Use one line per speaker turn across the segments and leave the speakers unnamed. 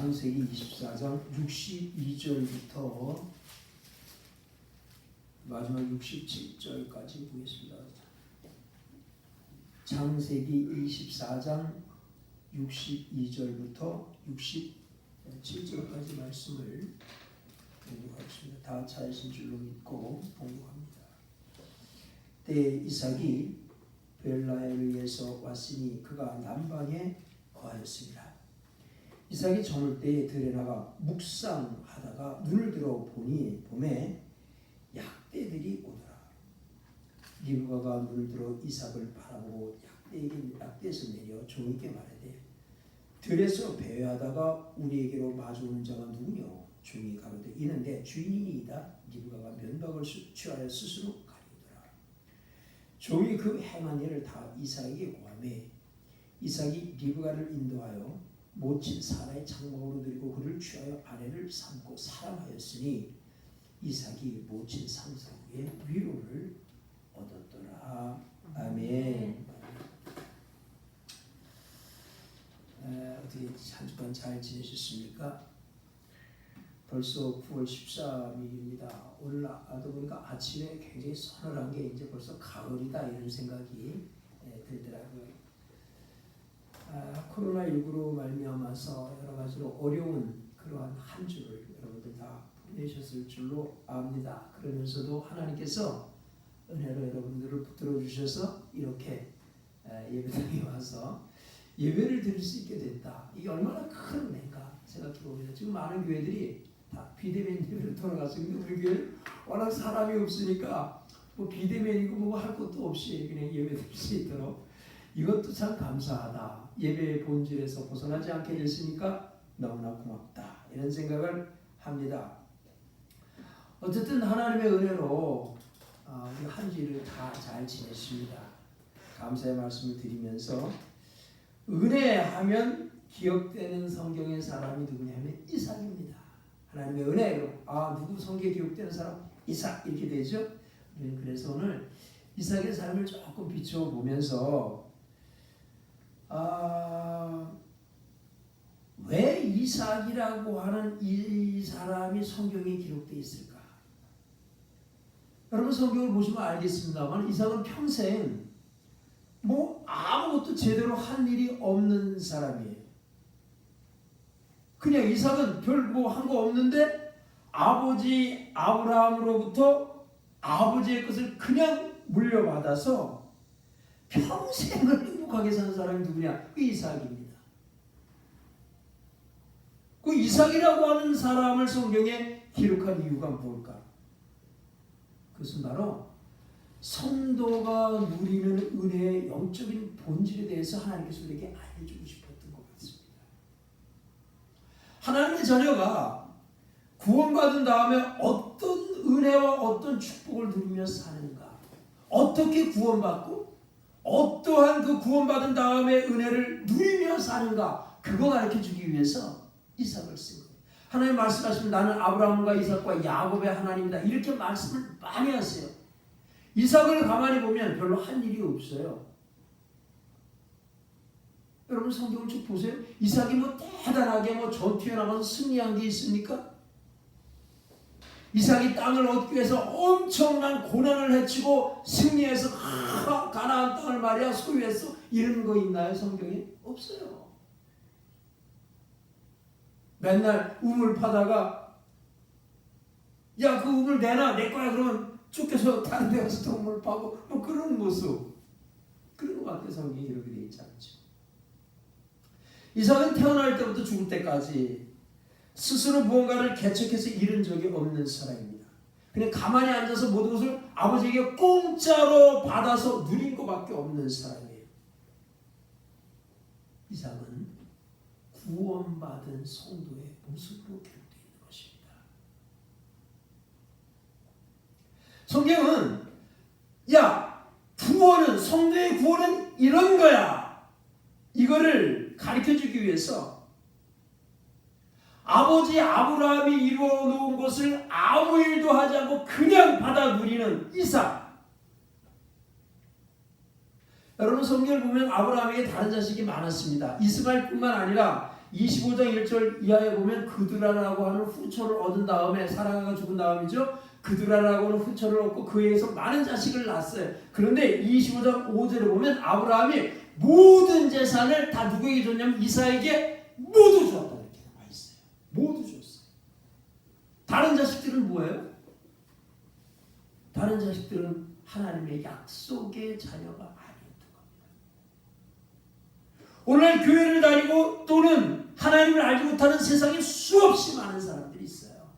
창세기 24장 62절부터 마지막 67절까지 보겠습니다. 창세기 24장 62절부터 67절까지 말씀을 공부하겠습니다. 다 찾으신 줄로 믿고 공부합니다. 때에 이삭이 베엘라에 의해서 왔으니 그가 남방에 거하였습니다. 이삭이 저물 때에 들에 나가 묵상하다가 눈을 들어 보니 봄에 약대들이 오더라. 리브가가 눈을 들어 이삭을 바라보고 약대에서 내려 종에게 말하되 들에서 배회하다가 우리에게로 마주오는 자가 누구뇨? 종이 가로되 이는 내 주인이니이다. 리브가가 면박을 취하여 스스로 가리우더라. 종이 그 행한 일을 다 이삭에게 고하매 이삭이 리브가를 인도하여 모친 사라의 장막으로 들이고 그를 취하여 아내를 삼고 사랑하였으니 이삭이 모친 상사의 위로를 얻었더라. 아멘. 어떻게 한 주간 잘 지내셨습니까? 벌써 9월 13일입니다. 오늘 보니까 아침에 굉장히 서늘한 게 이제 벌써 가을이다 이런 생각이 들더라고요. 코로나19로 말미암아서 여러 가지로 어려운 그러한 한 주를 여러분들 다 보내셨을 줄로 압니다. 그러면서도 하나님께서 은혜로 여러분들을 붙들어 주셔서 이렇게 예배당에 와서 예배를 드릴 수 있게 됐다. 이게 얼마나 큰 은혜인가 생각해 봅니다. 지금 많은 교회들이 다 비대면 예배로 돌아갔어요. 근데 우리 교회는 워낙 사람이 없으니까 뭐 비대면이고 뭐 할 것도 없이 그냥 예배 드릴 수 있도록 이것도 참 감사하다. 예배의 본질에서 벗어나지 않게 됐으니까 너무나 고맙다. 이런 생각을 합니다. 어쨌든 하나님의 은혜로 우리 한 주를 다 잘 지냈습니다. 감사의 말씀을 드리면서 은혜하면 기억되는 성경의 사람이 누구냐면 이삭입니다. 하나님의 은혜로 누구 성경에 기록되는 사람? 이삭 이렇게 되죠. 우리는 그래서 오늘 이삭의 삶을 조금 비춰보면서 왜 이삭이라고 하는 이 사람이 성경에 기록되어 있을까? 여러분 성경을 보시면 알겠습니다만 이삭은 평생 뭐 아무것도 제대로 한 일이 없는 사람이에요. 그냥 이삭은 별 뭐 한 거 없는데 아버지 아브라함으로부터 아버지의 것을 그냥 물려받아서 평생을 행복하게 사는 사람이 누구냐? 그 이삭입니다. 그 이삭이라고 하는 사람을 성경에 기록한 이유가 뭘까? 그것은 바로 성도가 누리는 은혜의 영적인 본질에 대해서 하나님께서 우리에게 알려주고 싶었던 것 같습니다. 하나님의 자녀가 구원받은 다음에 어떤 은혜와 어떤 축복을 누리며 사는가? 어떻게 구원받고 어떠한 그 구원받은 다음에 은혜를 누리며 사는가? 그거 가르쳐주기 위해서 이삭을 쓴 거예요. 하나님 말씀하시면 나는 아브라함과 이삭과 야곱의 하나님이다. 이렇게 말씀을 많이 하세요. 이삭을 가만히 보면 별로 한 일이 없어요. 여러분 성경을 쭉 보세요. 이삭이 뭐 대단하게 뭐 전투에 나가서 승리한 게 있습니까? 이삭이 땅을 얻기 위해서 엄청난 고난을 헤치고 승리해서 가나안 땅을 말이야 소유해서 이런 거 있나요? 성경에? 없어요. 맨날 우물 파다가 야 그 우물 내놔 내 거야 그러면 쫓겨서 다른 데 가서 또 우물 파고 뭐 그런 모습 그런 것 같아요. 성경에 이렇게 되어 있지 않죠. 이삭은 태어날 때부터 죽을 때까지 스스로 무언가를 개척해서 이룬 적이 없는 사람입니다. 그냥 가만히 앉아서 모든 것을 아버지에게 공짜로 받아서 누린 것밖에 없는 사람이에요. 이삭은 구원받은 성도의 모습으로 기록되어 있는 것입니다. 성경은 구원은 성도의 구원은 이런 거야. 이거를 가르쳐주기 위해서 아버지 아브라함이 이루어 놓은 것을 아무 일도 하지 않고 그냥 받아 누리는 이삭. 여러분 성경을 보면 아브라함에게 다른 자식이 많았습니다. 이스마엘뿐만 아니라 25장 1절 이하에 보면 그드라라고 하는 후처를 얻은 다음에 사라가 죽은 다음이죠. 그드라라고 하는 후처를 얻고 그에게서 많은 자식을 낳았어요. 그런데 25장 5절에 보면 아브라함이 모든 재산을 다 누구에게 줬냐면 이삭에게 모두 주었다 이렇게 나와 있어요. 모두 줬어요. 다른 자식들은 뭐예요? 다른 자식들은 하나님의 약속의 자녀가 아니었던 겁니다. 오늘 교회를 다니고 또는 하나님을 알지 못하는 세상에 수없이 많은 사람들이 있어요.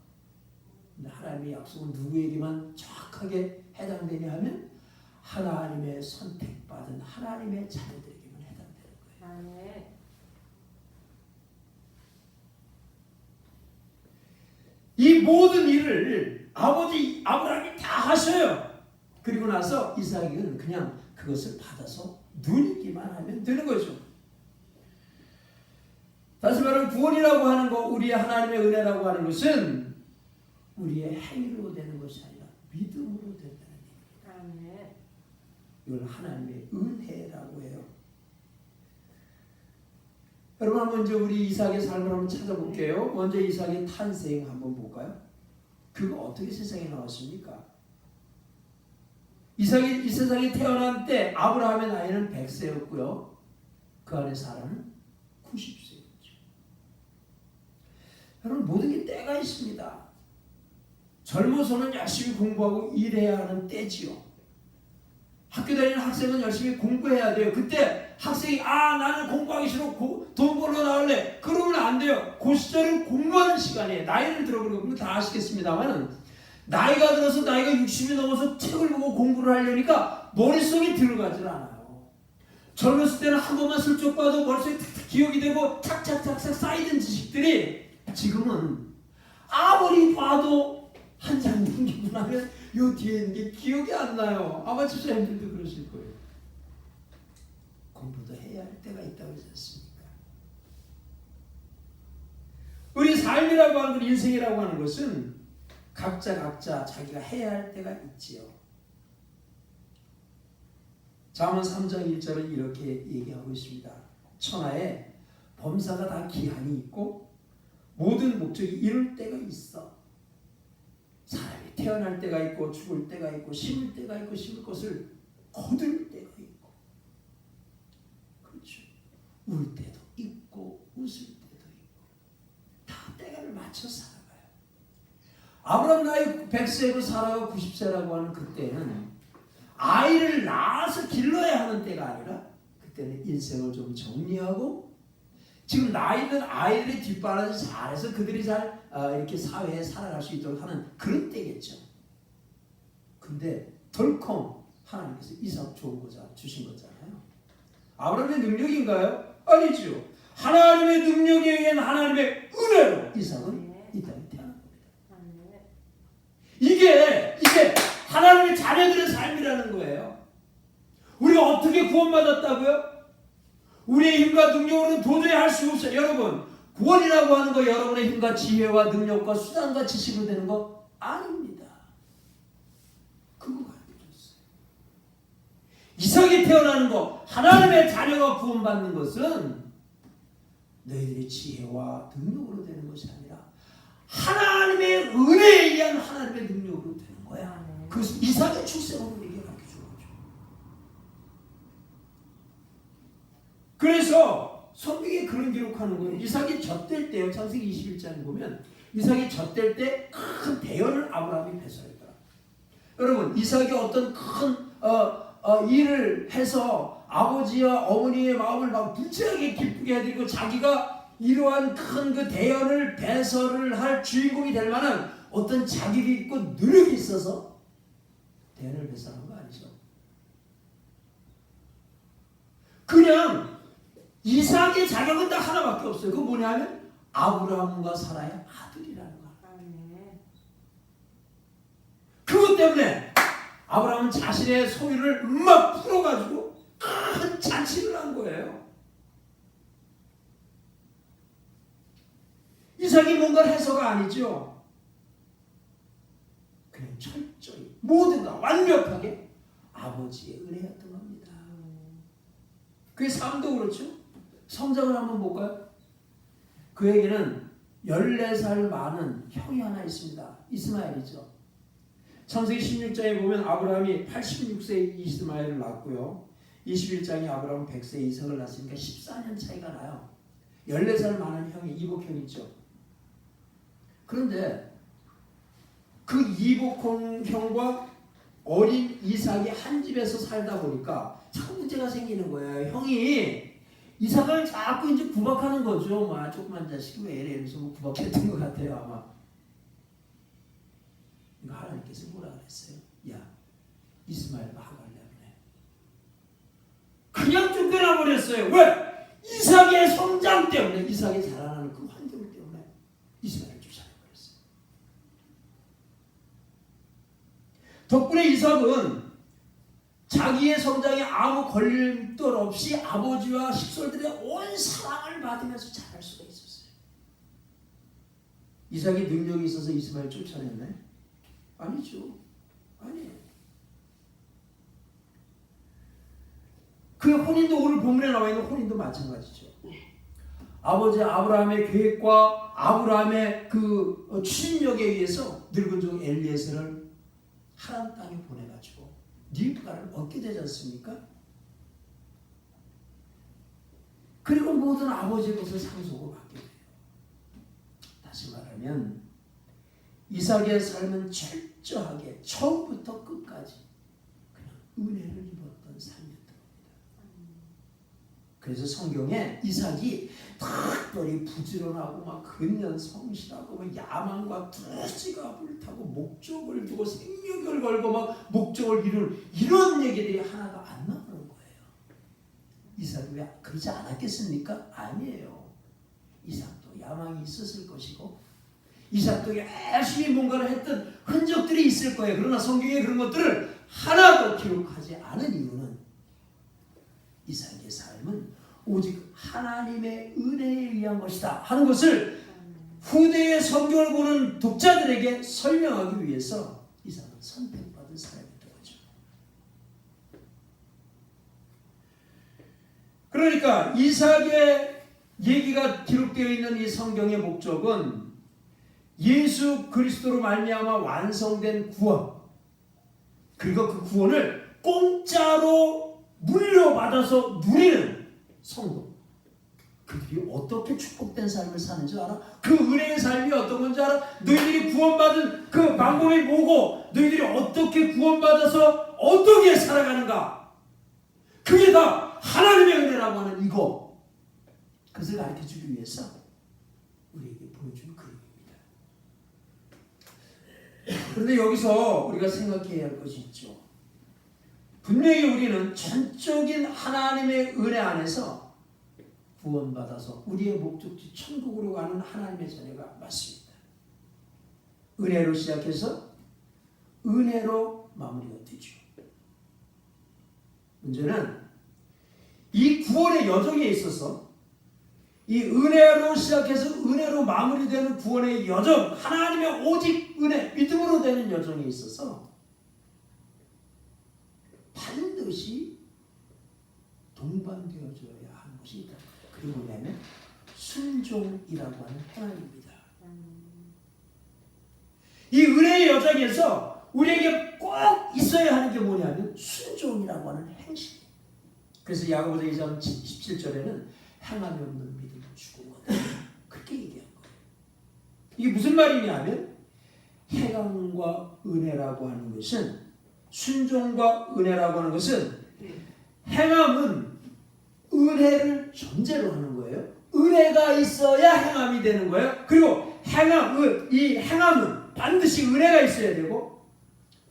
근데 하나님의 약속은 누구에게만 정확하게 해당되냐 하면 하나님의 선택받은 하나님의 자녀들에게만 해당되는 거예요. 이 모든 일을 아버지 아브라함이 다 하셔요. 그리고 나서 이삭은 그냥 그것을 받아서 누리기만 하면 되는 거죠. 다시 말하면 구원이라고 하는 거, 우리의 하나님의 은혜라고 하는 것은 우리의 행위로 되는 것이 아니라 믿음으로 된다는 얘기입니다. 이걸 하나님의 은혜라고 해요. 여러분 한번 이제 우리 이삭의 삶을 한번 찾아볼게요. 먼저 이삭의 탄생 한번 볼까요? 그가 어떻게 세상에 나왔습니까? 이삭이 이 세상에 태어난 때 아브라함의 나이는 100세였고요. 그 안에 사람은 90세였죠. 여러분 모든 게 때가 있습니다. 젊어서는 열심히 공부하고 일해야 하는 때지요. 학교 다니는 학생은 열심히 공부해야 돼요. 그때 학생이 나는 공부하기 싫어 돈 벌러 나올래 그러면 안 돼요. 그 시절은 공부하는 시간이에요. 나이를 들어보면 다 아시겠습니다만 나이가 들어서 나이가 60이 넘어서 책을 보고 공부를 하려니까 머릿속에 들어가질 않아요. 젊었을 때는 한 번만 슬쩍 봐도 머릿속에 탁탁 기억이 되고 착착착착 쌓이던 지식들이 지금은 아무리 봐도 한 장 넘기고 나면 요 뒤에 있는 게 기억이 안 나요. 아마 집사님들도 그러실 거예요. 공부도 해야 할 때가 있다고 하지 않습니까? 우리 삶이라고 하는 것, 인생이라고 하는 것은 각자 자기가 해야 할 때가 있지요. 잠언 3장 1절은 이렇게 얘기하고 있습니다. 천하에 범사가 다 기한이 있고 모든 목적이 이룰 때가 있어. 사람이 태어날 때가 있고 죽을 때가 있고 심을 때가 있고 심을 것을 거둘 때가 있고 그렇죠. 울 때도 있고 웃을 때도 있고 다 때를 맞춰 살아가요. 아브라함 나이 100세고 사라가 90세라고 하는 그때는 아이를 낳아서 길러야 하는 때가 아니라 그때는 인생을 좀 정리하고 지금 나이 있는 아이들의 뒷바라지 잘해서 그들이 잘 이렇게 사회에 살아갈 수 있도록 하는 그런 때겠죠. 근데 덜컹 하나님께서 이삭 주신 거잖아요. 아브라함의 능력인가요? 아니죠. 하나님의 능력에 의한 하나님의 은혜로 이삭은 이 땅에 태어난 겁니다. 이게 하나님의 자녀들의 삶이라는 거예요. 우리가 어떻게 구원받았다고요? 우리의 힘과 능력으로는 도저히 할 수 없어요. 여러분 구원이라고 하는 거 여러분의 힘과 지혜와 능력과 수단과 지식으로 되는 거 아닙니다. 그거 가르쳐줬어요. 이삭이 태어나는 거 하나님의 자녀가 구원받는 것은 너희들의 지혜와 능력으로 되는 것이 아니라 하나님의 은혜에 의한 하나님의 능력으로 되는 거야. 그래서 이삭의 출생으로 우리에게 가르쳐준 거죠. 그래서 성경에 그런 기록하는 거예요. 이삭이 젖될 때요. 창세기 21장에 보면 이삭이 젖될 때 큰 대연을 아브라함이 배설했더라. 여러분 이삭이 어떤 큰 일을 해서 아버지와 어머니의 마음을 막 불쾌하게 기쁘게 해드리고 자기가 이러한 큰 그 대연을 배설을 할 주인공이 될 만한 어떤 자격이 있고 노력이 있어서 대연을 배설한 거 아니죠. 그냥 이삭의 자격은 딱 하나밖에 없어요. 그건 뭐냐면 아브라함과 사라의 아들이라는 거야. 그것 때문에 아브라함은 자신의 소유를 막 풀어가지고 큰 잔치를 한 거예요. 이삭이 뭔가 해서가 아니죠. 그냥 철저히 모두가 완벽하게 아버지의 은혜였던 겁니다. 그의 삶도 그렇죠. 성장을 한번 볼까요? 그에게는 14살 많은 형이 하나 있습니다. 이스마엘이죠. 창세기 16장에 보면 아브라함이 86세에 이스마엘을 낳았고요. 21장에 아브라함은 100세에 이삭을 낳았으니까 14년 차이가 나요. 14살 많은 형이 이복형이죠. 그런데 그 이복형과 어린 이삭이 한 집에서 살다 보니까 참 문제가 생기는 거예요. 형이 이삭을 자꾸 이제 구박하는 거죠. 막 조그만 자식이 왜 이래 이러면서 뭐 구박했던 것 같아요 아마. 이거 하나님께서 뭐라 그랬어요? 야, 이스마엘 나가려면 해. 그냥 쫓겨나 버렸어요. 왜? 이삭의 성장 때문에, 이삭이 자라나는 그 환경 때문에 이스마엘을 쫓아내버렸어요. 덕분에 이삭은 자기의 성장에 아무 걸림돌 없이 아버지와 식솔들의 온 사랑을 받으면서 자랄 수가 있었어요. 이삭이 능력이 있어서 이스마엘 쫓아냈네? 아니죠. 아니에요. 그 혼인도 오늘 본문에 나와 있는 혼인도 마찬가지죠. 아버지 아브라함의 계획과 아브라함의 그 추진력에 의해서 늙은 종 엘리에셀을 하란 땅에 보내가지고 리브가를 얻게 되지 않습니까? 그리고 모든 아버지의 것을 상속을 받게 돼요. 다시 말하면 이삭의 삶은 철저하게 처음부터 끝까지 그냥 은혜를 입었던 삶이었던 겁니다. 그래서 성경에 이삭이 특별히 부지런하고 막 근년 성실하고 막 야망과 투지가 불타고 목적을 두고 생명을 걸고 막 목적을 이루는 이런 얘기들이 하나도 안 나오는 거예요. 이삭이 왜 그러지 않았겠습니까? 아니에요. 이삭도 야망이 있었을 것이고 이삭도 열심히 뭔가를 했던 흔적들이 있을 거예요. 그러나 성경에 그런 것들을 하나도 기록하지 않은 이유는 이삭의 삶은 오직 하나님의 은혜에 의한 것이다 하는 것을 후대의 성경을 보는 독자들에게 설명하기 위해서 이삭은 선택받은 사람이었던 거죠. 그러니까 이삭의 얘기가 기록되어 있는 이 성경의 목적은 예수 그리스도로 말미암아 완성된 구원, 그리고 그 구원을 공짜로 물려받아서 누리는 성도, 그들이 어떻게 축복된 삶을 사는 줄 알아? 그 은혜의 삶이 어떤 건지 알아? 너희들이 구원받은 그 방법이 뭐고 너희들이 어떻게 구원받아서 어떻게 살아가는가, 그게 다 하나님의 은혜라고 하는 이거, 그것을 가르쳐주기 위해서 우리에게 보여준 그림입니다. 그런데 여기서 우리가 생각해야 할 것이 있죠. 분명히 우리는 전적인 하나님의 은혜 안에서 구원받아서 우리의 목적지 천국으로 가는 하나님의 자녀가 맞습니다. 은혜로 시작해서 은혜로 마무리가 되죠. 문제는 이 구원의 여정에 있어서 이 은혜로 시작해서 은혜로 마무리되는 구원의 여정, 하나님의 오직 은혜, 믿음으로 되는 여정에 있어서 반드시 동반되어져야 하는 것이 있다. 그게 뭐냐면 순종이라고 하는 하나님입니다. 이 은혜의 여정에서 우리에게 꼭 있어야 하는 게 뭐냐면 순종이라고 하는 행실. 그래서 야고보서 2장 17절에는 행함이 없는 믿음을 주고 그렇게 얘기한 거예요. 이게 무슨 말이냐면 행함과 은혜라고 하는 것은, 순종과 은혜라고 하는 것은, 행함은 은혜를 전제로 하는 거예요. 은혜가 있어야 행함이 되는 거예요. 그리고 이 행함은 반드시 은혜가 있어야 되고,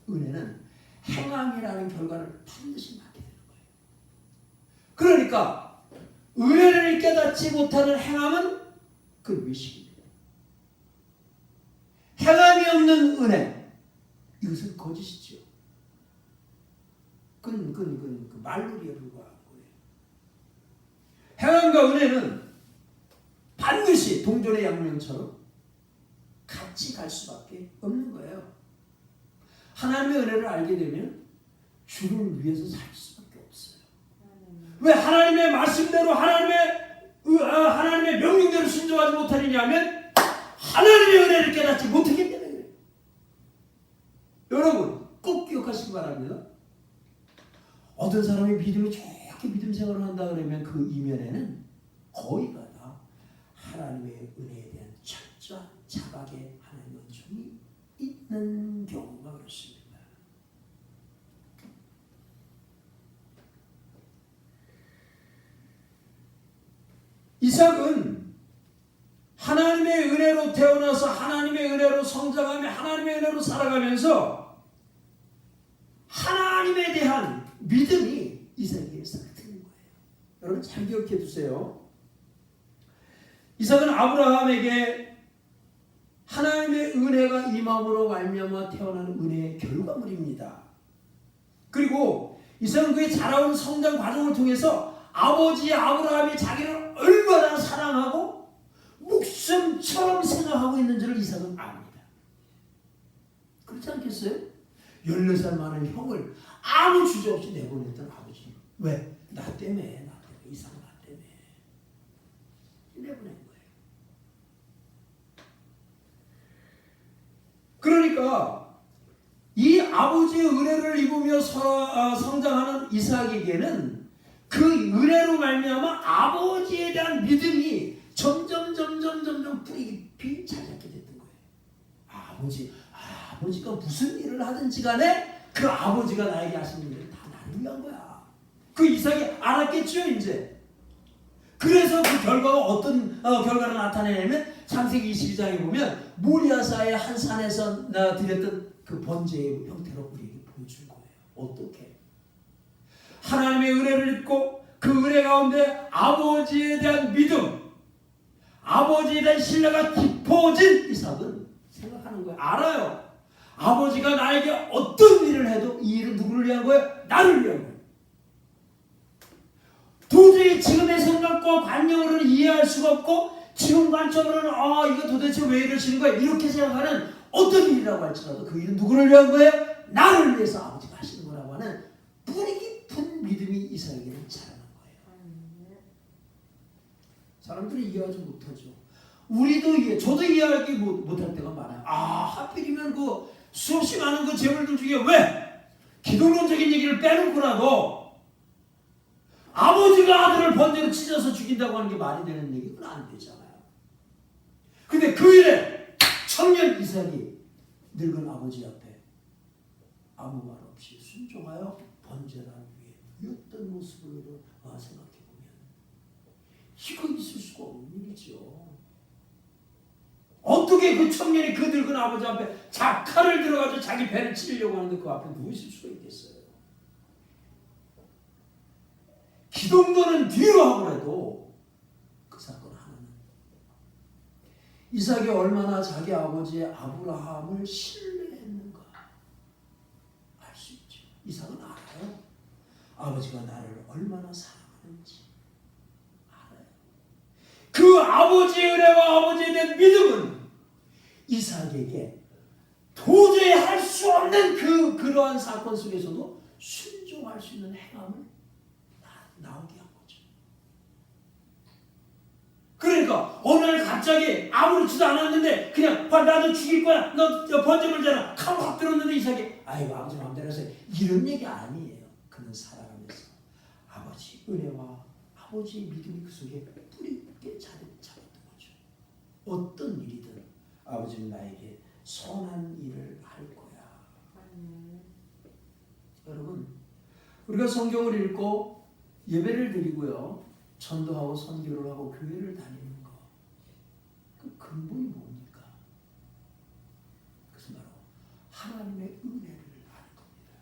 은혜는 행함이라는 결과를 반드시 낳게 되는 거예요. 그러니까 은혜를 깨닫지 못하는 행함은 그 외식입니다. 행함이 없는 은혜, 이것은 거짓이죠. 그건 말놀이에 불과한 거예요. 행함과 은혜는 반드시 동전의 양면처럼 같이 갈 수밖에 없는 거예요. 하나님의 은혜를 알게 되면 주를 위해서 살 수밖에 없어요. 왜? 하나님의 말씀대로 하나님의 하나님의 명령대로 순종하지 못하느냐 하면 하나님의 은혜를 깨닫지 못하기 때문에 그래요. 여러분 꼭 기억하시기 바랍니다. 어떤 사람이 믿음이 좋게 믿음 생활을 한다 그러면 그 이면에는 거의가 다 하나님의 은혜에 대한 철저한 자각의 하나님의 은총이 있는 경우가 그렇습니다. 이삭은 하나님의 은혜로 태어나서 하나님의 은혜로 성장하며 하나님의 은혜로 살아가면서 하나님에 대한 믿음이 이삭에게 싹 트는 거예요. 여러분 잘 기억해 두세요. 이삭은 아브라함에게 하나님의 은혜가 임함으로 말미암아 태어나는 은혜의 결과물입니다. 그리고 이삭은 그의 자라온 성장 과정을 통해서 아버지 아브라함이 자기를 얼마나 사랑하고 목숨처럼 생각하고 있는지를 이삭은 압니다. 그렇지 않겠어요? 14살 많은 형을 아무 주저 없이 내보냈던 아버지. 왜? 나 때문에 이삭 나 때문에 내보낸 거예요. 그러니까 이 아버지의 은혜를 입으며 성장하는 이삭에게는 그 은혜로 말미암아 아버지에 대한 믿음이 점점 뿌리 깊이 자리 잡게 됐던 거예요. 아버지가 무슨 일을 하든지 간에 그 아버지가 나에게 하시는 일은 다 나를 위한 거야. 그 이삭이 알았겠죠 이제. 그래서 그 결과가 어떤 결과를 나타내냐면 창세기 22장에 보면 모리아사의 한 산에서 드렸던 그 번제의 형태로 우리에게 보여준 거예요. 어떻게? 하나님의 은혜를 입고 그 은혜 가운데 아버지에 대한 믿음, 아버지에 대한 신뢰가 깊어진 이삭은 생각하는 거예요. 알아요. 아버지가 나에게 어떤 일을 해도 이 일은 누구를 위한 거예요? 나를 위한 거예요. 도저히 지금의 생각과 관념으로는 이해할 수가 없고 지금 관점으로는 이거 도대체 왜 이러시는 거야? 이렇게 생각하는 어떤 일이라고 할지라도 그 일은 누구를 위한 거예요? 나를 위해서 아버지가 하시는 거라고 하는 뿌리 깊은 믿음이 이삭에게는 자라는 거예요. 사람들이 이해하지 못하죠. 우리도 저도 이해하기 못할 때가 많아요. 하필이면 그 수없이 많은 그 재물들 중에 왜 기독론적인 얘기를 빼놓고라도 아버지가 아들을 번제로 찢어서 죽인다고 하는 게 말이 되는 얘기는 안 되잖아요. 근데 그 일에 청년 이삭이 늙은 아버지 앞에 아무 말 없이 순종하여 번제를 위해 누렸던 모습으로 생각해보면 이거 있을 수가 없는 일이죠. 어떻게 그 청년이 그 늙은 아버지 앞에 칼을 들어가지고 자기 배를 치려고 하는데 그 앞에 누워 있을 수가 있겠어요. 기동도는 뒤로 하고라도 그 사건 하나는 이삭이 얼마나 자기 아버지 아브라함을 신뢰했는가 알 수 있죠. 이삭은 알아요. 아버지가 나를 얼마나 사랑하는지 알아요. 그 아버지의 은혜와 아버지에 대한 믿음은 이삭에게 도저히 할 수 없는 그러한 사건 속에서도 순종할 수 있는 행함을 나오게 한 거죠. 그러니까 어느 날 갑자기 아무렇지도 않았는데 그냥 나도 죽일 거야. 너 번제 물잖아. 칼 확 들었는데 이삭이 아이고 아버지 마음대로 해서 이런 얘기 아니에요. 그는 살아가면서 아버지 은혜와 아버지의 믿음이 그 속에 뿌리 깊게 자리 잡았던 거죠. 어떤 일이든 아버지는 나에게 선한 일을 할 거야. 여러분 우리가 성경을 읽고 예배를 드리고요. 전도하고 선교를 하고 교회를 다니는 거. 그 근본이 뭡니까? 그것은 바로 하나님의 은혜를 아는 겁니다.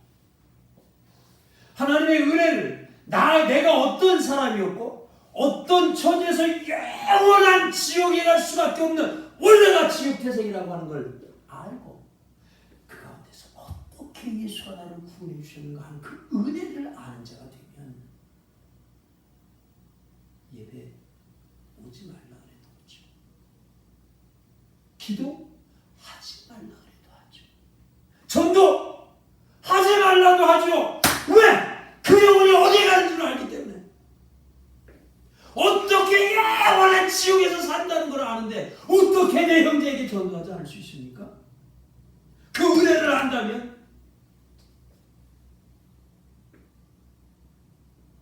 하나님의 은혜를 내가 어떤 사람이었고 어떤 처지에서 영원한 지옥에 갈 수밖에 없는 원래가 지옥태생이라고 하는 걸 알고 그 가운데서 어떻게 예수가 나를 구원해 주셨는가 하는 그 은혜를 아는 자가 되면 예배 오지 말라 그래도 오죠. 기도 하지 말라 그래도 하죠. 전도 하지 말라도 하죠. 왜? 그 영혼이 어디 가는 줄 알기 때문에. 어떻게 하는데 어떻게 내 형제에게 전도하지 않을 수 있습니까? 그 은혜를 안다면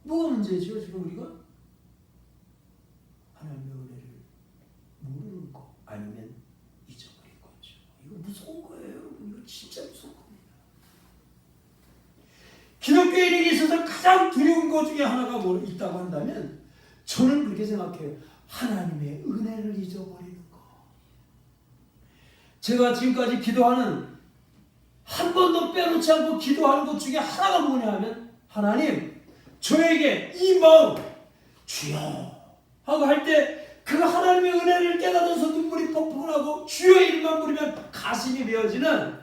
뭐가 문제죠? 지금 우리가 하나님의 은혜를 모르는 거 아니면 잊어버린 거죠. 이거 무서운 거예요, 여러분. 이거 진짜 무서운 겁니다. 기독교인에게 있어서 가장 두려운 것 중에 하나가 뭐 있다고 한다면 저는 그렇게 생각해요. 하나님의 은혜를 잊어버리는 거. 제가 지금까지 기도하는 한 번도 빼놓지 않고 기도하는 것 중에 하나가 뭐냐 하면 하나님 저에게 이 마음 주여 하고 할 때 그 하나님의 은혜를 깨닫아서 눈물이 펑펑 나고 주여 이름만 부르면 가슴이 메어지는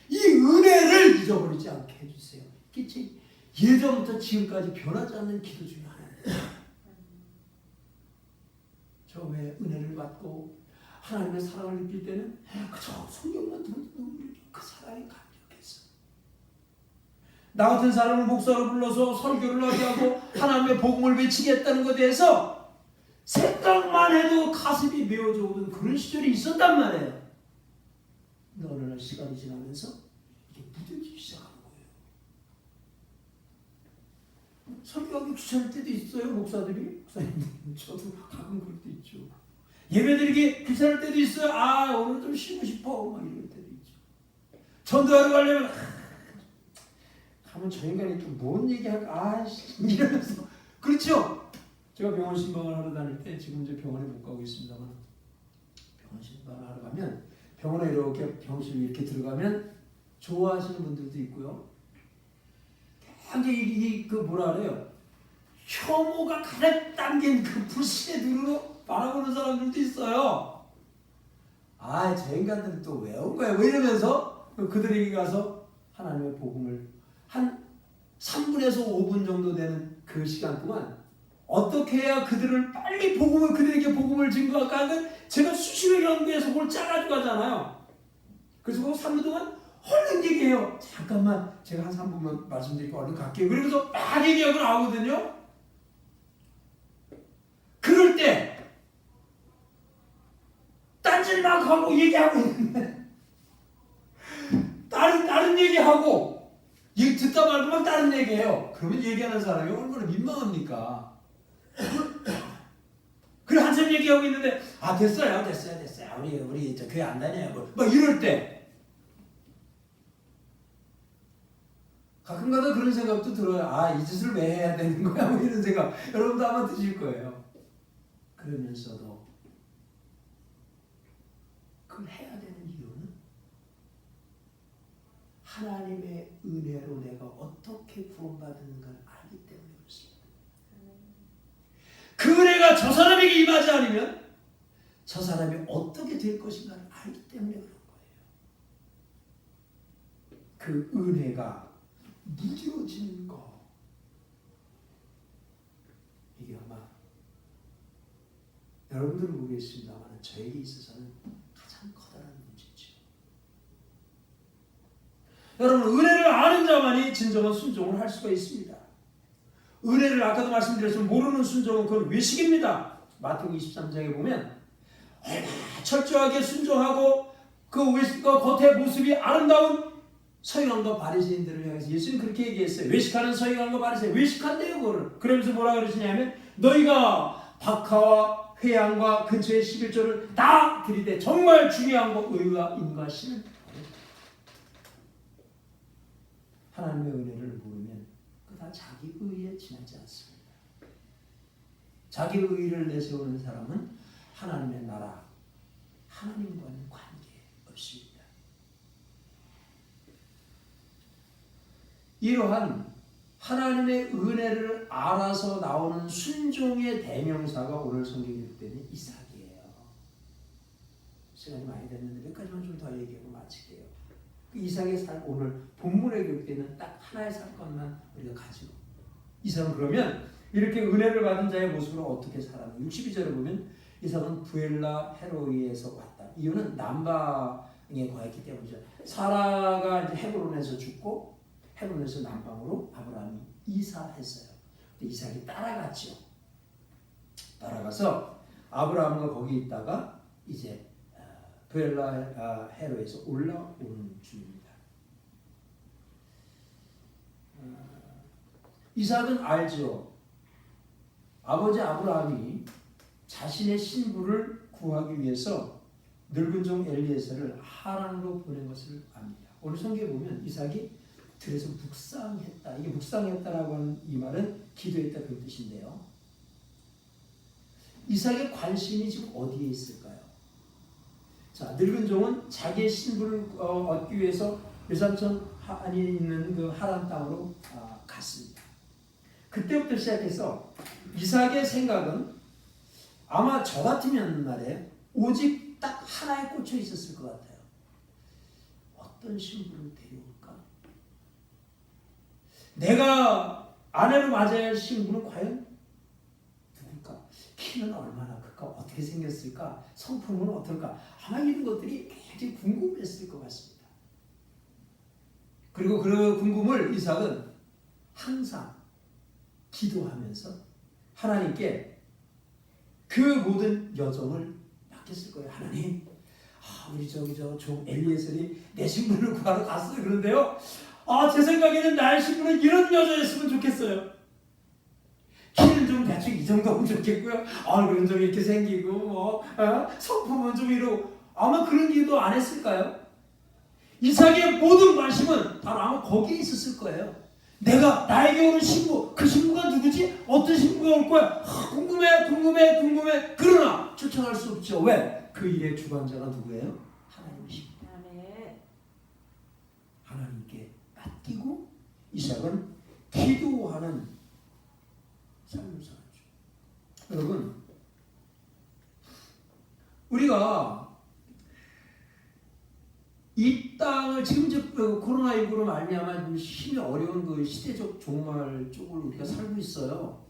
이 은혜를 잊어버리지 않게 해주세요. 이게 예전부터 지금까지 변하지 않는 기도 중에 하나예요. 처음에 은혜를 받고 하나님의 사랑을 느낄 때는 그저 성경만 들어도 눈물이 그 사랑이 감격했어. 나 같은 사람을 목사로 불러서 설교를 하게 하고 하나님의 복음을 외치게 했다는 것에 대해서 생각만 해도 가슴이 메어져 오는 그런 시절이 있었단 말이에요. 근데 어느 날 시간이 지나면서 이게 무뎌지기 시작한 거예요. 설교하기 귀찮을 때도 있어요, 목사들이. 목사님들, 저도 가끔 그럴 때 있죠. 예배드리기 귀찮을 때도 있어요. 아, 오늘 좀 쉬고 싶어. 막 이럴 때도 있죠. 전도하러 가려면, 가면 저 인간이 또 뭔 얘기할까? 이러면서. 그렇죠? 제가 병원 신방을 하러 다닐 때, 지금 이제 병원에 못 가고 있습니다만, 병원 신방을 하러 가면, 병원에 이렇게 병실 이렇게 들어가면, 좋아하시는 분들도 있고요. 굉장히 그 뭐라 그래요? 혐오가 가득 담긴 그 불신의 눈으로 바라보는 사람들도 있어요. 아, 저 인간들은 또 왜 온 거야? 뭐 이러면서 그들에게 가서 하나님의 복음을 한 3분에서 5분 정도 되는 그 시간 동안 어떻게 해야 그들을 빨리 그들에게 복음을 증거할까 하는 제가 수시로 연구해서 그걸 짜가지고 가잖아요. 그래서 그 3분 동안 얼른 얘기해요. 잠깐만 제가 한 3분만 말씀드리고 얼른 갈게요. 그러면서 막 얘기하고 나오거든요. 그럴 때 딴짓 막 하고 얘기하고 있는데 다른 얘기하고 듣다 말고 막 다른 얘기해요. 그러면 얘기하는 사람이 얼마나 민망합니까? 그래 한참 얘기하고 있는데 됐어요. 우리 저 교회 안 다녀요. 막 이럴 때 가끔가다 그런 생각도 들어요. 이 짓을 왜 해야 되는 거야? 뭐 이런 생각 여러분도 아마 드실 거예요. 그러면서도 그걸 해야 되는 이유는 하나님의 은혜로 내가 어떻게 구원받는가를 알기 때문에 그렇습니다. 그 은혜가 저 사람에게 임하지 않으면 저 사람이 어떻게 될 것인가를 알기 때문에 그런 거예요. 그 은혜가 무뎌지는 거, 이게 아마 여러분들은 모르겠습니다만 저에게 있어서는 가장 커다란 문제죠. 여러분, 은혜를 아는 자만이 진정한 순종을 할 수가 있습니다. 은혜를 아까도 말씀드렸지만 모르는 순종은 그건 외식입니다. 마태복음 23장에 보면 철저하게 순종하고 그 겉의 모습이 아름다운 서기관과 바리새인들을 향해서 예수님 그렇게 얘기했어요. 외식하는 서기관과 바리새인, 외식한대요 그거를. 그러면서 뭐라 그러시냐면 너희가 박하와 회양과 근처의 11조를 다 들이대 정말 중요한 거 의와 인과 신을 하나님의 은혜를 모르면 그 다 자기 의에 지나지 않습니다. 자기 의를 내세우는 사람은 하나님의 나라, 하나님과는 관계 없습니다. 이러한 하나님의 은혜를 알아서 나오는 순종의 대명사가 오늘 성경에 기록되는 이삭이에요. 시간이 많이 됐는데 몇 가지만 좀 더 얘기하고 마칠게요. 그 이삭의 오늘 본문에 기록되는 딱 하나의 사건만 우리가 가지고 이삭은 그러면 이렇게 은혜를 받은 자의 모습으로 어떻게 살았나? 62절에 보면 이삭은 부엘라 헤로이에서 왔다. 이유는 남방에 거했기 때문이죠. 사라가 이제 헤브론에서 죽고 헤브론에서 남방으로 아브라함이 이사했어요. 근데 이삭이 따라갔죠. 따라가서 아브라함과 거기 있다가 이제 벨라 해로에서 올라오는 중입니다. 이삭은 알죠. 아버지 아브라함이 자신의 신부를 구하기 위해서 늙은 종 엘리에셀을 하란으로 보낸 것을 압니다. 오늘 성경에 보면 이삭이 들에서 묵상했다. 이게 묵상했다라고 하는 이 말은 기도했다 그런 뜻인데요. 이삭의 관심이 지금 어디에 있을까요? 자, 늙은 종은 자기의 신부를 얻기 위해서 유삼천 안에 있는 그 하란 땅으로 갔습니다. 그때부터 시작해서 이삭의 생각은 아마 저 같으면 말이에요. 오직 딱 하나에 꽂혀 있었을 것 같아요. 어떤 신부를 데려올까? 내가 아내로 맞아야 할 신부는 과연 누굴까? 키는 얼마나 클까? 어떻게 생겼을까? 성품은 어떨까? 아마 이런 것들이 굉장히 궁금했을 것 같습니다. 그리고 그 궁금을 이삭은 항상 기도하면서 하나님께 그 모든 여정을 맡겼을 거예요. 하나님, 우리 종 엘리에셀이 내 신부를 구하러 갔어요. 그런데요, 제 생각에는 나의 신부는 이런 여자였으면 좋겠어요. 키는 좀 대충 이 정도면 좋겠고요. 얼굴은 좀 이렇게 생기고, 성품은 좀 이러고, 아마 그런 기도 안 했을까요? 이삭의 모든 관심은 바로 아마 거기에 있었을 거예요. 내가 나에게 오는 신부, 그 신부가 누구지? 어떤 신부가 올 거야? 궁금해. 그러나 초청할 수 없죠. 왜? 그 일의 주관자가 누구예요? 하나님이십니다. 하나님께 맡기고 이삭은 기도하는 삶을 살았죠. 여러분, 우리가 이 땅을 지금 이제 코로나19로 말미암아 힘이 어려운 그 시대적 종말 쪽을 우리가 살고 있어요.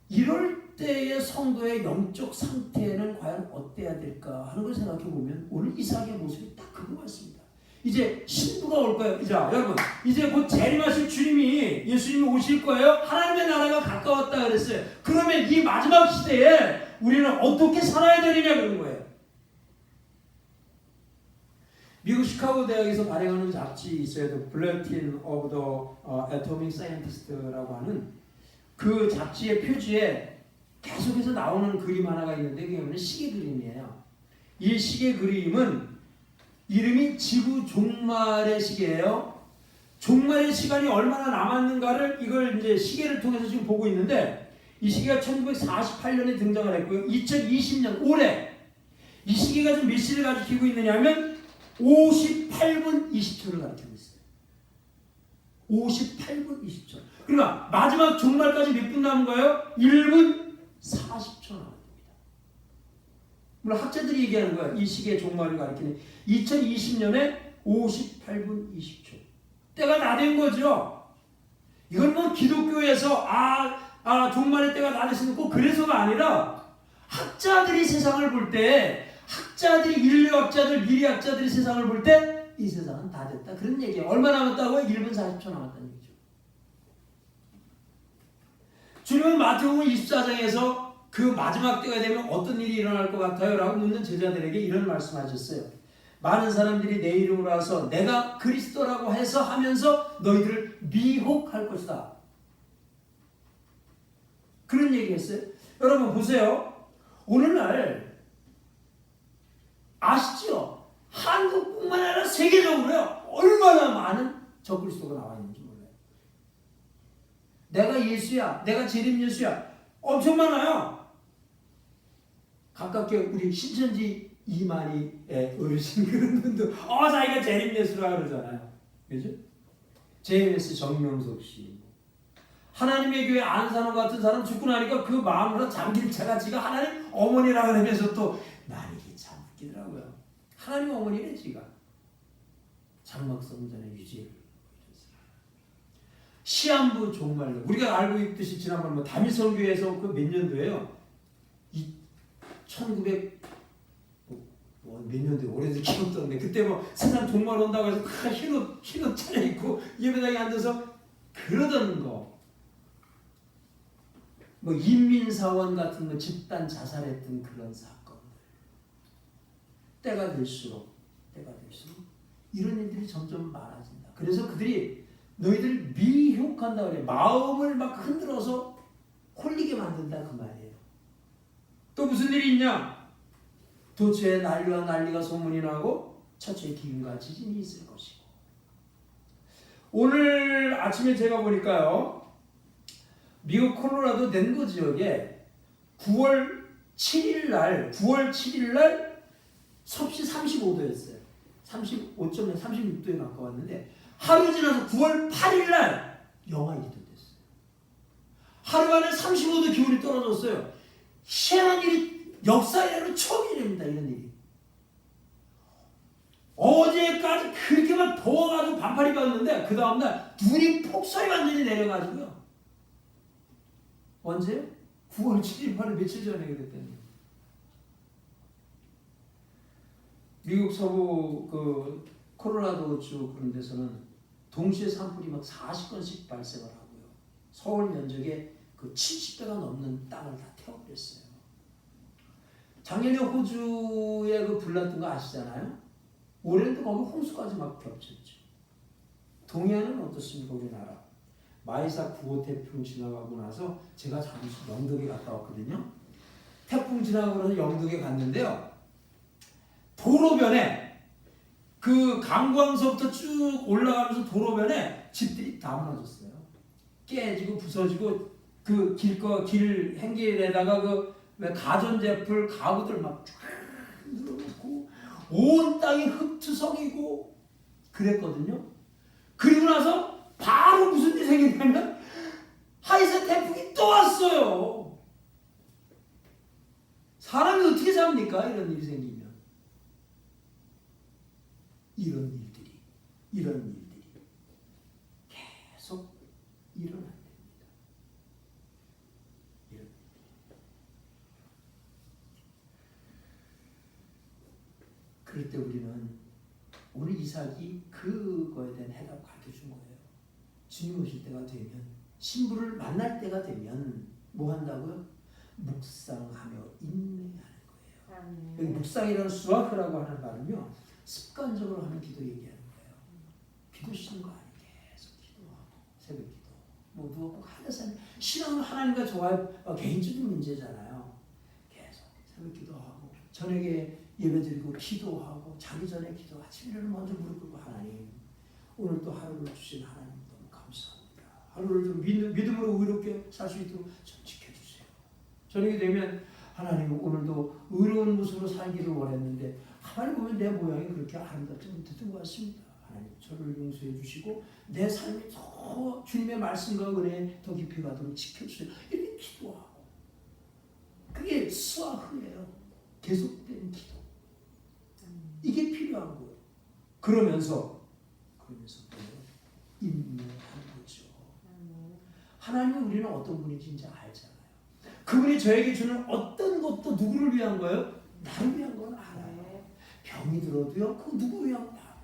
이럴 때의 성도의 영적 상태는 과연 어때야 될까 하는 걸 생각해 보면 오늘 이삭의 모습이 딱 그거 같습니다. 이제 신부가 올 거예요. 자, 여러분, 이제 곧 재림하실 주님이 예수님이 오실 거예요. 하나님의 나라가 가까웠다 그랬어요. 그러면 이 마지막 시대에 우리는 어떻게 살아야 되느냐 그런 거예요. 미국 시카고 대학에서 발행하는 잡지 있어요. The Bulletin of the Atomic Scientist라고 하는 그 잡지의 표지에 계속해서 나오는 그림 하나가 있는데 그게 시계 그림이에요. 이 시계 그림은 이름이 지구 종말의 시계예요. 종말의 시간이 얼마나 남았는가를 이걸 이제 시계를 통해서 지금 보고 있는데 이 시계가 1948년에 등장을 했고요. 2020년 올해 이 시계가 지금 몇 시를 가리키고 있느냐면 58분 20초를 가리키고 있어요. 58분 20초. 그러니까 마지막 종말까지 몇 분 남은 거예요? 1분 40초 남았습니다. 물론 학자들이 얘기하는 거야. 이 시기의 종말을 가리키는 2020년에 58분 20초. 때가 다 된 거죠. 이건 뭐 기독교에서 종말의 때가 다 됐으면 꼭 그래서가 아니라 학자들이 세상을 볼 때 학자들이 인류학자들, 미래학자들이 세상을 볼 때 이 세상은 다 됐다. 그런 얘기예요. 얼마 남았다고요? 1분 40초 남았다는 얘기죠. 주님은 마태복음 24장에서 그 마지막 때가 되면 어떤 일이 일어날 것 같아요? 라고 묻는 제자들에게 이런 말씀하셨어요. 많은 사람들이 내 이름으로 와서 내가 그리스도라고 해서 하면서 너희들을 미혹할 것이다. 그런 얘기했어요. 여러분 보세요. 오늘날 아시죠? 한국뿐만 아니라 세계적으로요. 얼마나 많은 적그리스도가 나와 있는지 몰라요. 내가 예수야. 내가 재림 예수야. 엄청 많아요. 가깝게 우리 신천지 이만희의 어르신 그런 분도 자기가 재림 예수라 그러잖아요. 그죠? JMS 정명석 씨. 하나님의 교회 안산호 같은 사람 죽고 나니까 그 마음으로 잠길 차가 지가 하나님 어머니라 그러면서 또 난 이게 참 웃기더라고요. 하나님 어머니래 지가. 장막성전의 유지를 시한부 종말로 우리가 알고 있듯이 지난번 다미성교회에서 그 몇 년도예요? 1900 몇 년도에 오래돼서 기억도 안 나. 그때 세상 종말 온다고 해서 다 흰옷 차려입고 예배당에 앉아서 그러던 거. 인민사원 같은 집단 자살했던 그런 사건들. 때가 될수록 이런 일들이 점점 많아진다. 그래서 그들이 너희들 미혹한다 그래. 마음을 막 흔들어서 홀리게 만든다 그 말이에요. 또 무슨 일이 있냐? 도처에 난리와 난리가 소문이 나고 처처에 기근과 지진이 있을 것이고. 오늘 아침에 제가 보니까요, 미국 콜로라도 덴버 지역에 9월 7일 날 섭씨 35도였어요. 35.0, 36도에 가까웠는데 하루 지나서 9월 8일 날 영하 1도 됐어요. 하루 만에 35도 기온이 떨어졌어요. 희한한 일이 역사에는 처음이랍니다. 이런 일이. 어제까지 그렇게만 더워가지고 반팔 입었는데 그 다음날 눈이 폭설이 완전히 내려가지고요. 언제요? 9월 7일 바로 며칠 전에 그랬더니 미국 서부 그 콜로라도주 그런 데서는 동시에 산불이 막 40건씩 발생을 하고요. 서울 면적의 그 70배가 넘는 땅을 다 태워버렸어요. 작년에 호주에 그 불났던 거 아시잖아요? 올해도 거기 홍수까지 막 겹쳤죠. 동해안은 어떻습니까? 우리나라. 마이사 9호 태풍 지나가고 나서 제가 잠시 영덕에 갔다 왔거든요. 태풍 지나가고 나서 영덕에 갔는데요. 도로변에 그 강광서부터 쭉 올라가면서 도로변에 집들이 다 무너졌어요. 깨지고 부서지고 그 길 행길에다가 그 가전제풀 가구들 막 쫙 늘어놓고 온 땅이 흙투성이고 그랬거든요. 그리고 나서 바로 무슨 일이 생겼냐면 하이사 태풍이 또 왔어요. 사람이 어떻게 삽니까? 이런 일이 생기면. 이런 일들이 계속 일어납니다. 그럴 때 우리는 오늘 이삭이 그거에 대한 해답을 가르쳐준 거예요. 주님 오실 때가 되면, 신부를 만날 때가 되면 뭐 한다고요? 묵상하며 인내하는 거예요. 여기 묵상이라는 수아흐라고 하는 말은요, 습관적으로 하는 기도 얘기하는 거예요. 기도 쉬는 거 아니에요. 계속 기도하고 새벽 기도 뭐 누워 하늘산 신앙은 하나님과 저와의 개인적인 문제잖아요. 계속 새벽 기도하고 저녁에 예배드리고 기도하고 자기 전에 기도, 아침에는 먼저 무릎 꿇고 하나님 오늘 또 하루를 주신 하나님 너무 감사합니다. 하루를 좀 믿음으로 의롭게 살 수 있도록 좀 지켜주세요. 저녁이 되면 하나님 오늘도 의로운 모습으로 살기를 원했는데 가만히 보면 내 모양이 그렇게 아름답지 못했던 것 같습니다. 하나님 저를 용서해 주시고 내 삶이 더 주님의 말씀과 은혜에 더 깊이 가도록 지켜주세요. 이렇게 기도하고 그게 수아흐예요. 계속된 기도. 이게 필요한 거예요. 그러면서 인내하는 거죠. 하나님은 우리는 어떤 분인지 이제 알잖아요. 그분이 저에게 주는 어떤 것도 누구를 위한 거예요? 나를 위한 건 알아요. 병이 들어도요, 그거 누구 위한 거야?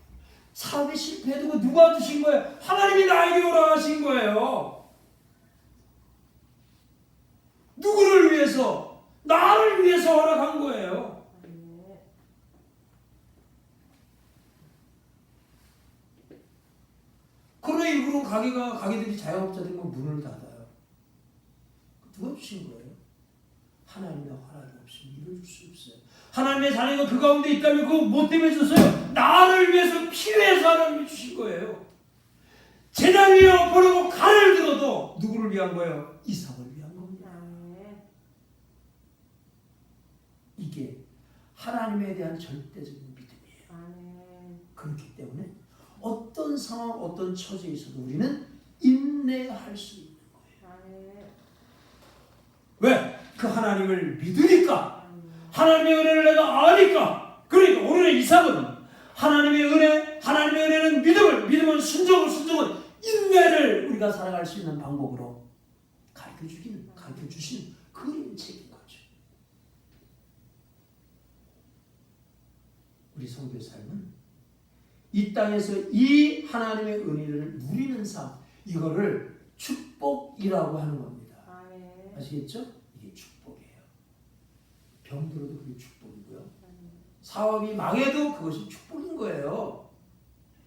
사업에 실패해도 그거 누가 주신 거예요? 하나님이 나에게 오라 하신 거예요. 누구를 위해서? 나를 위해서 허락한 거예요. 코로나19로 가게들이 자영업자들이 문을 닫아요. 누가 주신 거예요? 하나님의 허락이 없이 이루어질 수 없어요. 하나님의 자녀가 그 가운데 있다면 그거 뭐 때문에 줬어요? 나를 위해서 필요해서 하나님이 주신 거예요. 재단 위에 엎어놓고 칼을 들어도 누구를 위한 거예요? 이삭을 위한 겁니다. 이게 하나님에 대한 절대적인 믿음이에요. 그렇기 때문에 어떤 상황, 어떤 처지에 있어도 우리는 인내할 수 있는 거예요. 왜? 그 하나님을 믿으니까. 하나님의 은혜를 내가 아니까. 그러니까 오늘의 이삭은 하나님의 은혜는 믿음은 순종은 인내를 우리가 살아갈 수 있는 방법으로 가르쳐 주신 그림책인 거죠. 우리 성도의 삶은 이 땅에서 이 하나님의 은혜를 누리는 삶, 이거를 축복이라고 하는 겁니다. 아시겠죠? 이게 축복이에요. 병들어도 그게 축복이고요. 사업이 망해도 그것이 축복인 거예요.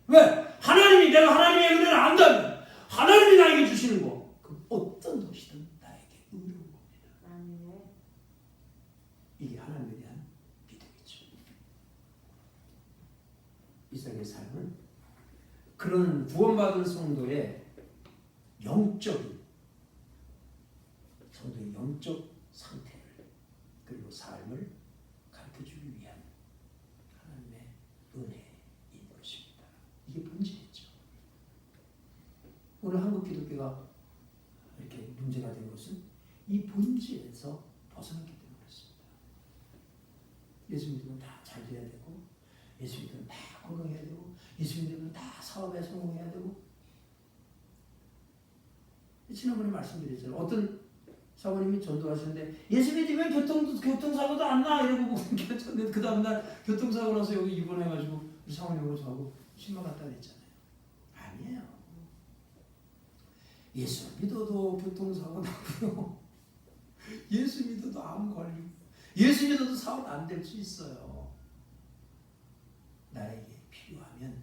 왜? 하나님이 내가 하나님의 은혜를 안다면 하나님이 나에게 주시는 거 그 어떤 것이든 나에게 의로운 겁니다. 이게 하나님에 대한 믿음이죠. 이삭의 삶은 그런 구원받은 성도의 영적 상태를 그리고 삶을 가르쳐주기 위한 하나님의 은혜인 것입니다. 이게 본질이죠. 오늘 한국 기독교가 이렇게 문제가 된 것은 이 본질에서 벗어났기 때문에 그렇습니다. 예수 믿으면 다 잘 돼야 되고, 예수 믿으면 다 건강해야 되고, 예수 믿으면 다 사업에 성공해야 되고. 지난번에 말씀드렸잖아요. 어떤 사모님이 전도하시는데 예수 믿으면 교통사고도 안 나 이러고 그 다음날 교통사고 나서 여기 입원해가지고 우리 사모님하고 저하고 신방 갔다 그랬잖아요. 아니에요. 예수 믿어도 교통사고 나고요. 예수 믿어도 암 걸리고 예수 믿어도 사업 안 될 수 있어요. 나에게 필요하면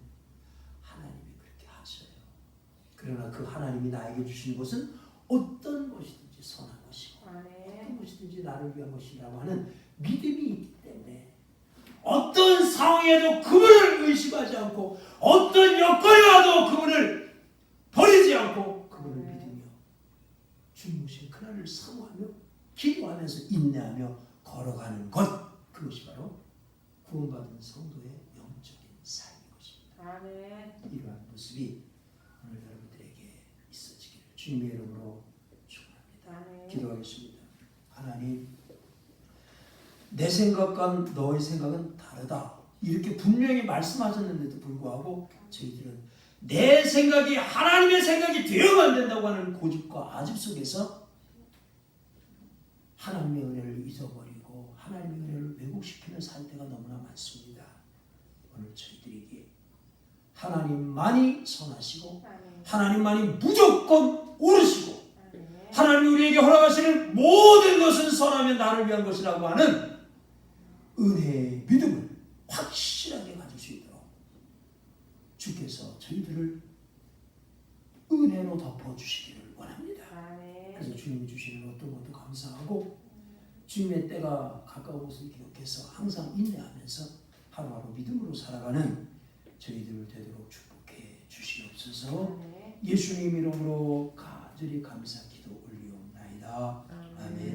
하나님이 그렇게 하셔요. 그러나 그 하나님이 나에게 주신 것은 어떤 것이든지 선한 것이고 어떤 것이든지 나를 위한 것이라고 하는 믿음이 있기 때문에 어떤 상황에도 그분을 의심하지 않고 어떤 여건이 와도 그분을 버리지 않고 그분을 믿으며 주님 오신 그날을 사모하며 기도하면서 인내하며 걸어가는 것, 그것이 바로 구원받은 성도의 영적인 삶인 것입니다. 이러한 모습이 오늘 여러분들에게 있어지기를 주님의 이름으로 축원합니다. 기도하겠습니다. 하나님, 내 생각과 너의 생각은 다르다. 이렇게 분명히 말씀하셨는데도 불구하고 저희들은 내 생각이 하나님의 생각이 되어야 안 된다고 하는 고집과 아집 속에서 하나님의 은혜를 잊어버리고 하나님의 은혜를 왜곡시키는 상태가 너무나 많습니다. 오늘 저희들에게 하나님만이 선하시고 하나님만이 무조건 옳으시고 하나님이 우리에게 허락하시는 모든 것은 선하면 나를 위한 것이라고 하는 은혜의 믿음을 확실하게 가질 수 있도록 주께서 저희들을 은혜로 덮어주시기를 원합니다. 그래서 주님이 주시는 어떤 것도 감사하고 주님의 때가 가까운 것을 기억해서 항상 인내하면서 하루하루 믿음으로 살아가는 저희들 되도록 축복해 주시옵소서. 예수님 이름으로 간절히 감사 기도 올리옵나이다.